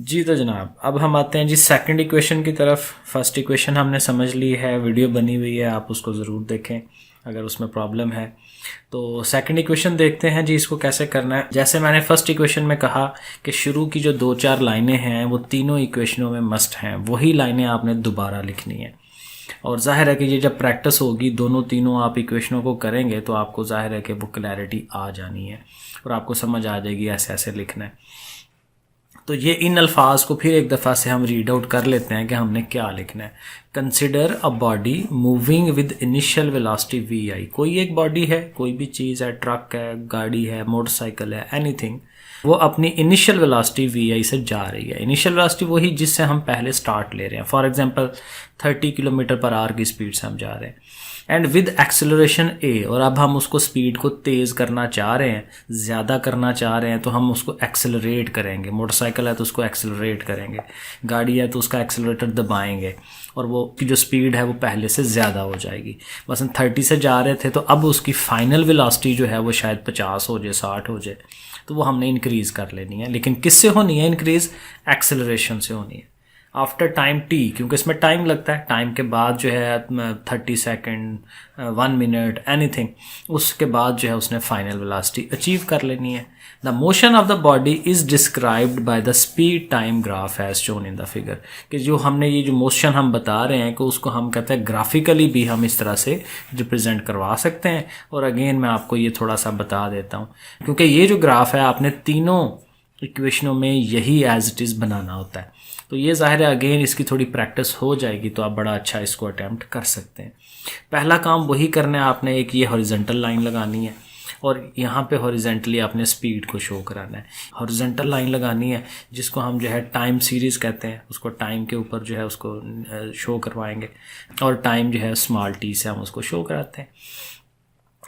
जी तो जनाब, अब हम आते हैं जी सेकंड इक्वेशन की तरफ। फर्स्ट इक्वेशन हमने समझ ली है, वीडियो बनी हुई है, आप उसको ज़रूर देखें अगर उसमें प्रॉब्लम है। तो सेकंड इक्वेशन देखते हैं जी, इसको कैसे करना है। जैसे मैंने फर्स्ट इक्वेशन में कहा कि शुरू की जो 2-4 लाइनें हैं वो तीनों इक्वेशनों में मस्ट हैं, वही लाइनें आपने दोबारा लिखनी है। और जाहिर है कि ये जब प्रैक्टिस होगी, दोनों तीनों आप इक्वेशनों को करेंगे तो आपको जाहिर है कि वो क्लैरिटी आ जानी है और आपको समझ आ जाएगी ऐसे ऐसे लिखना है। तो ये इन अल्फाज को फिर एक दफ़ा से हम रीड आउट कर लेते हैं कि हमने क्या लिखना है। Consider a body moving with initial velocity v i. कोई एक बॉडी है, कोई भी चीज़ है, ट्रक है, गाड़ी है, मोटरसाइकिल है, एनीथिंग, वो अपनी इनिशियल वेलोसिटी वी आई से जा रही है। इनिशियल वेलोसिटी वही जिससे हम पहले स्टार्ट ले रहे हैं। For example 30 kilometre per hour की स्पीड से हम जा रहे हैं एंड विद एक्सेलरेशन ए। और अब हम उसको स्पीड को तेज़ करना चाह रहे हैं, ज़्यादा करना चाह रहे हैं, तो हम उसको एक्सेलरेट करेंगे। मोटरसाइकिल है तो उसको एक्सेलरेट करेंगे, गाड़ी है तो उसका एक्सेलरेटर दबाएंगे और वो की जो स्पीड है वो पहले से ज़्यादा हो जाएगी। मसलन 30 से जा रहे थे तो अब उसकी फ़ाइनल वेलोसिटी जो है वो शायद 50 हो जाए, 60 हो जाए, तो वो हमने इंक्रीज़ कर लेनी है। लेकिन किससे होनी है इंक्रीज़? एक्सेलरेशन से होनी है आफ्टर टाइम टी, क्योंकि इसमें टाइम लगता है। टाइम के बाद जो है 30 सेकेंड, 1 मिनट, एनीथिंग, उसके बाद जो है उसने फाइनल वेलोसिटी अचीव कर लेनी है। The motion of the body is described by the speed time graph as shown in the figure. कि जो हमने ये जो मोशन हम बता रहे हैं कि उसको हम कहते हैं ग्राफिकली भी हम इस तरह से रिप्रेजेंट करवा सकते हैं। और अगेन मैं आपको ये थोड़ा सा बता देता हूँ, क्योंकि ये जो ग्राफ है आपने तीनों इक्वेशनों में यही एज इट इज़ बनाना होता है। तो ये ज़ाहिर है अगेन इसकी थोड़ी प्रैक्टिस हो जाएगी तो आप बड़ा अच्छा इसको अटैम्प्ट कर सकते हैं। पहला काम वही करना है आपने, एक ये हॉरिजॉन्टल लाइन लगानी है और यहाँ पे हॉरिजॉन्टली आपने स्पीड को शो कराना है। हॉरिजॉन्टल लाइन लगानी है जिसको हम जो है टाइम सीरीज़ कहते हैं, उसको टाइम के ऊपर जो है उसको शो करवाएंगे और टाइम जो है स्मॉल टी से हम उसको शो कराते हैं।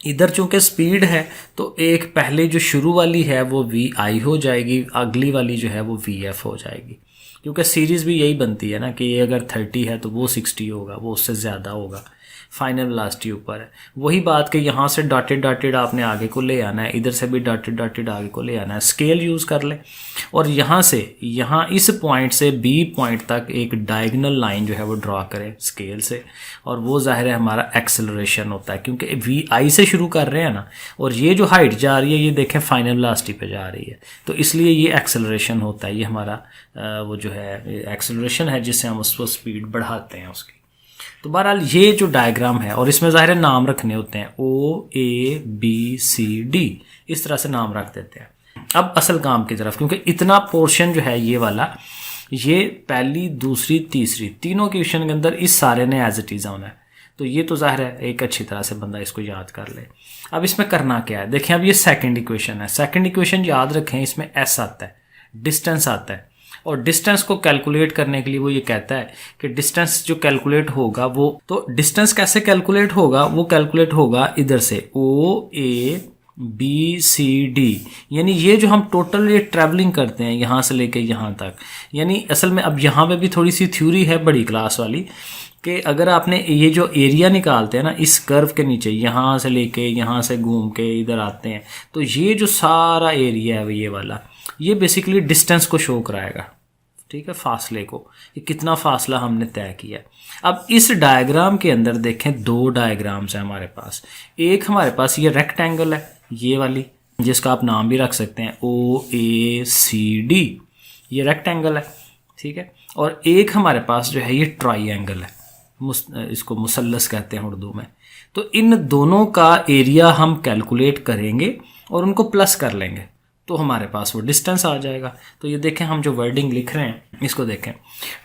इधर चूंकि स्पीड है तो एक पहले जो शुरू वाली है वो वी आई हो जाएगी, अगली वाली जो है वो वी एफ हो जाएगी, क्योंकि सीरीज़ भी यही बनती है ना कि ये अगर 30 है तो वो 60 होगा, वो उससे ज़्यादा होगा। फाइनल वेलोसिटी ऊपर है। वही बात कि यहाँ से डॉटेड डॉटेड आपने आगे को ले आना है, इधर से भी डॉटेड डॉटेड आगे को ले आना है। स्केल यूज़ कर लें और यहाँ से यहाँ इस पॉइंट से बी पॉइंट तक एक डायगोनल लाइन जो है वो ड्रा करें स्केल से, और वो ज़ाहिर है हमारा एक्सेलरेशन होता है, क्योंकि वी आई से शुरू कर रहे हैं ना, और ये जो हाइट जा रही है ये देखें फाइनल वेलोसिटी पे जा रही है, तो इसलिए ये एक्सेलरेशन होता है। ये हमारा वो जो है एक्सेलरेशन है जिससे हम उसको स्पीड बढ़ाते हैं उसकी। तो बहरहाल ये जो डायग्राम है, और इसमें ज़ाहिर नाम रखने होते हैं OABCD, इस तरह से नाम रख देते हैं। अब असल काम की तरफ, क्योंकि इतना पोर्शन जो है ये वाला, ये पहली, दूसरी, तीसरी, तीनों के क्वेश्चन के अंदर इस सारे ने एज इट इज़ आना है। तो ये तो ज़ाहिर है एक अच्छी तरह से बंदा इसको याद कर ले। अब इसमें करना क्या है, देखें अब ये सेकेंड इक्वेशन है। सेकेंड इक्वेशन याद रखें, इसमें S आता है, डिस्टेंस आता है, और डिस्टेंस को कैलकुलेट करने के लिए वो ये कहता है कि डिस्टेंस जो कैलकुलेट होगा वो, तो डिस्टेंस कैसे कैलकुलेट होगा, वो कैलकुलेट होगा इधर से OABCD, यानी ये जो हम टोटल ये ट्रैवलिंग करते हैं यहाँ से लेके यहाँ तक, यानी असल में अब यहाँ पे भी थोड़ी सी थ्योरी है बड़ी क्लास वाली, कि अगर आपने ये जो एरिया निकालते हैं ना इस कर्व के नीचे, यहाँ से लेके यहाँ से घूम के इधर आते हैं, तो ये जो सारा एरिया है ये वाला, ये बेसिकली डिस्टेंस को शो कराएगा, ठीक है, फासले को, कि कितना फासला हमने तय किया। अब इस डायग्राम के अंदर देखें दो डायग्राम्स हैं हमारे पास। एक हमारे पास ये रेक्टेंगल है, ये वाली, जिसका आप नाम भी रख सकते हैं OACD, ये रेक्टेंगल है, ठीक है। और एक हमारे पास जो है ये ट्राइंगल है, इसको मुसल्लस कहते हैं उर्दू में। तो इन दोनों का एरिया हम कैलकुलेट करेंगे और उनको प्लस कर लेंगे तो हमारे पास वो डिस्टेंस आ जाएगा। तो ये देखें हम जो वर्डिंग लिख रहे हैं इसको देखें,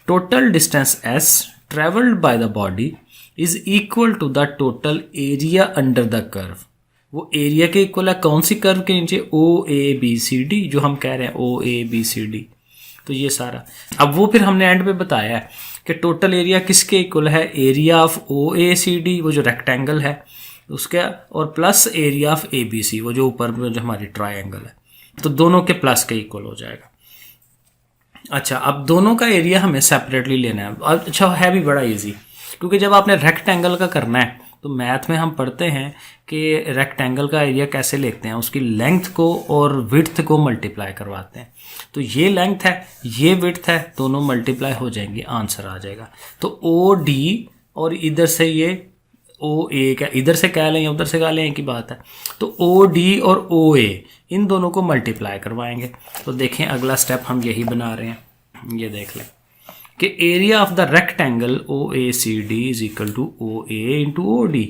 total distance S travelled by the body is equal to the total area under the curve. वो एरिया के इक्वल है कौन सी कर्व के नीचे? OABCD, जो हम कह रहे हैं OABCD। तो ये सारा, अब वो फिर हमने एंड पे बताया है कि टोटल एरिया किसके इक्वल है, एरिया ऑफ OACD, वो जो रेक्टेंगल है उसका, और प्लस एरिया ऑफ ABC, वो जो ऊपर जो हमारी ट्रायंगल है, तो दोनों के प्लस के इक्वल हो जाएगा। अच्छा, अब दोनों का एरिया हमें सेपरेटली लेना है। अच्छा, है भी बड़ा इजी, क्योंकि जब आपने रेक्टेंगल का करना है तो मैथ में हम पढ़ते हैं कि रेक्टेंगल का एरिया कैसे लेते हैं, उसकी लेंथ को और विड्थ को मल्टीप्लाई करवाते हैं। तो ये लेंथ है, ये विड्थ है, दोनों मल्टीप्लाई हो जाएंगे, आंसर आ जाएगा। तो ओ डी और इधर से ये ओ ए, क्या इधर से क्या लें या उधर से क्या लें की बात है। तो ओ डी और ओ ए इन दोनों को मल्टीप्लाई करवाएंगे। तो देखें अगला स्टेप हम यही बना रहे हैं, ये देख लें कि area of the rectangle O A C D is equal to O A into O D.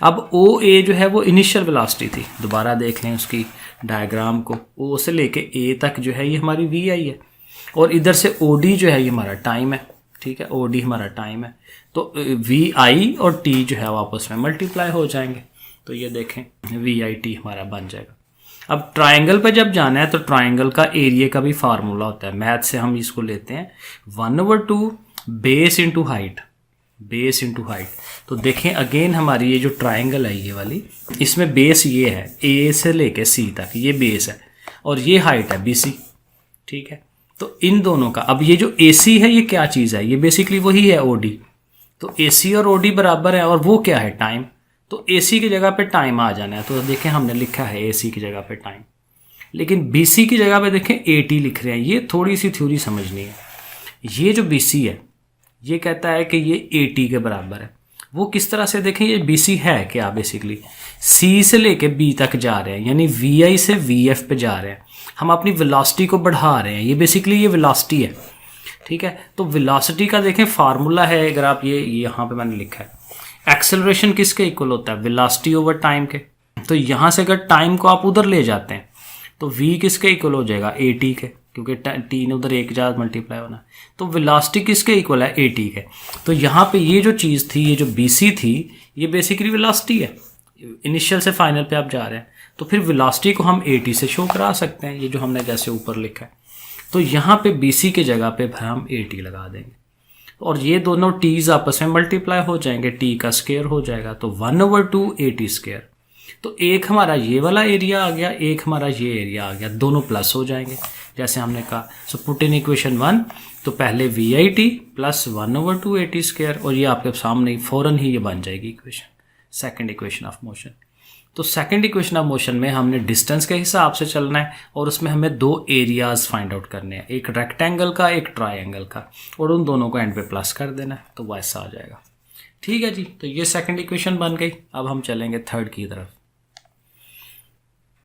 अब ओ ए जो है वो इनिशियल वेलोसिटी थी, दोबारा देख लें उसकी डायग्राम को, ओ से लेके ए तक जो है ये हमारी वी आई है, और इधर से ओ डी जो है ये हमारा टाइम है, ठीक है, ओ डी हमारा टाइम है। तो वी आई और टी जो है वो आपस में मल्टीप्लाई हो जाएंगे। तो ये देखें वी आई टी हमारा बन जाएगा। अब ट्रायंगल पे जब जाना है तो ट्रायंगल का एरिया का भी फार्मूला होता है, मैथ से हम इसको लेते हैं 1/2 base into height, base into height. तो देखें अगेन हमारी ये जो ट्रायंगल है ये वाली, इसमें बेस ये है ए से लेके सी तक, ये बेस है और ये हाइट है BC, ठीक है। तो इन दोनों का, अब ये जो AC है ये क्या चीज़ है, ये बेसिकली वही है OD। तो AC और OD बराबर है, और वो क्या है, टाइम। तो AC की जगह पे टाइम आ जाना है। तो देखें हमने लिखा है AC की जगह पे टाइम, लेकिन BC की जगह पे देखें AT लिख रहे हैं। ये थोड़ी सी थ्योरी समझनी है। ये जो BC है ये कहता है कि ये AT के बराबर है। वो किस तरह से, देखें ये BC है क्या, बेसिकली C से लेके B तक जा रहे हैं, यानी VI से VF पे जा रहे हैं, हम अपनी वेलोसिटी को बढ़ा रहे हैं। ये बेसिकली ये वेलोसिटी है, ठीक है। तो वेलोसिटी का देखें फार्मूला है, अगर आप ये यहाँ पे मैंने लिखा है, एक्सेलरेशन किसके इक्वल होता है, वेलोसिटी ओवर टाइम के। तो यहाँ से अगर टाइम को आप उधर ले जाते हैं तो v किसके इक्वल हो जाएगा, AT के, क्योंकि t ने उधर एक ज़्यादा मल्टीप्लाई होना। तो वेलोसिटी किसके इक्वल है, AT के। तो यहाँ पे ये जो चीज़ थी, ये जो BC थी, ये बेसिकली वेलोसिटी है, इनिशियल से फाइनल पे आप जा रहे हैं। तो फिर वेलोसिटी को हम AT से शो करा सकते हैं, ये जो हमने जैसे ऊपर लिखा है। तो यहाँ पे BC की जगह पे हम AT लगा देंगे, और ये दोनों t's आपस में मल्टीप्लाई हो जाएंगे, t का स्क्वायर हो जाएगा। तो 1/2 AT स्क्वायर। तो एक हमारा ये वाला एरिया आ गया, एक हमारा ये एरिया आ गया, दोनों प्लस हो जाएंगे जैसे हमने कहा। सो पुट इन इक्वेशन 1, तो पहले VIT प्लस 1/2 AT स्क्वायर, और ये आपके सामने फ़ौरन ही ये बन जाएगी equation, second equation of motion. तो सेकंड इक्वेशन ऑफ मोशन में हमने डिस्टेंस के हिसाब से चलना है, और उसमें हमें दो एरियाज फाइंड आउट करने हैं, एक रेक्टेंगल का, एक ट्रायंगल का, और उन दोनों को एंड पे प्लस कर देना है, तो वैसा आ जाएगा। ठीक है जी, तो ये सेकंड इक्वेशन बन गई। अब हम चलेंगे थर्ड की तरफ।